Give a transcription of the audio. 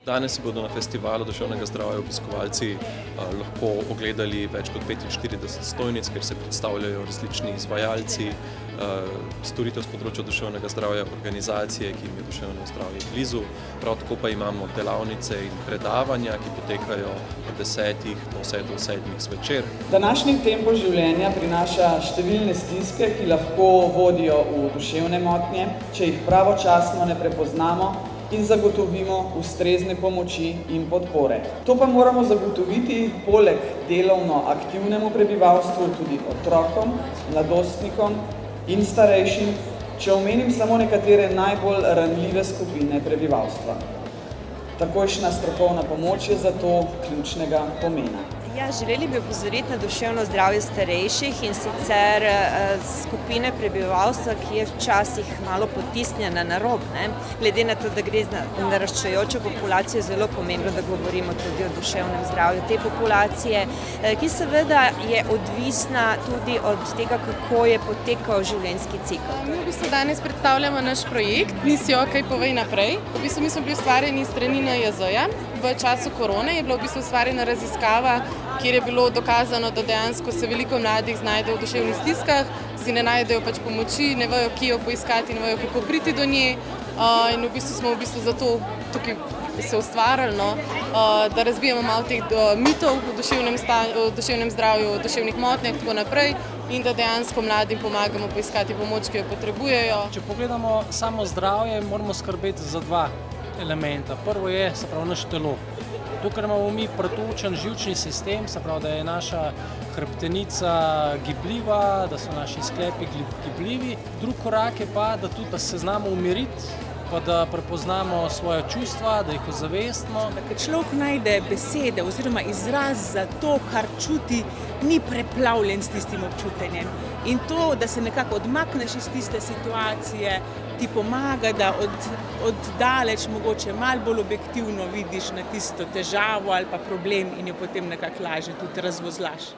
Danes si bodo na festivalu duševnega zdravja obiskovalci lahko ogledali več kot 45 stojnic, kjer se predstavljajo različni izvajalci storitev s področja duševnega zdravja, organizacije, ki jim je duševno zdravje blizu. Prav tako pa imamo delavnice in predavanja, ki potekajo od 10 do vse do 7 zvečer. Današnji tempo življenja prinaša številne stiske, ki lahko vodijo v duševne motnje, če jih pravočasno ne prepoznamo in zagotovimo ustrezne pomoči in podpore. To pa moramo zagotoviti poleg delovno aktivnemu prebivalstvu tudi otrokom, mladostnikom in starejšim, če omenim samo nekatere najbolj ranljive skupine prebivalstva. Takojšnja strokovna pomoč je zato ključnega pomena. Želeli bi opozoriti na duševno zdravje starejših in sicer skupine prebivalstva, ki je včasih malo potisnjena na rob. Glede na to, da gre za naraščajočo populacijo, je zelo pomembno, da govorimo tudi o duševnem zdravju te populacije, ki seveda je odvisna tudi od tega, kako je potekal življenjski cikel. Mi v bistvu danes predstavljamo naš projekt Nisi okej, povej naprej. V bistvu mi smo bili ustvarjeni s strani NIJZ-ja. V času korone je bila v bistvu ustvarjena raziskava, kjer je bilo dokazano, da dejansko se veliko mladih znajde v duševnih stiskah, si ne najdejo pomoči, ne vejo, kje jo poiskati, ne vejo, kako priti do nje. In v bistvu smo zato tukaj se ustvarjali, da razbijemo malo teh mitov o duševnem zdravju, o duševnih motnjah in tako naprej in da dejansko mladim pomagamo poiskati pomoč, ki jo potrebujejo. Če pogledamo samo zdravje, moramo skrbeti za dva elementa. Prvo je, se pravi, naše telo. Tukaj imamo mi pretočen živčni sistem, se pravi, da je naša hrbtenica gibljiva, da so naši sklepi gibljivi. Drugi korak je pa, da tudi se znamo umiriti, pa da prepoznamo svoje čustva, da jih ozavestimo. Ker človek najde besede oziroma izraz za to, kar čuti, ni preplavljen s tistim občutenjem. In to, da se nekako odmakneš iz tiste situacije, ti pomaga, da od daleč mogoče malo bolj objektivno vidiš na tisto težavo ali pa problem in jo potem nekako lažje tudi razvozlaš.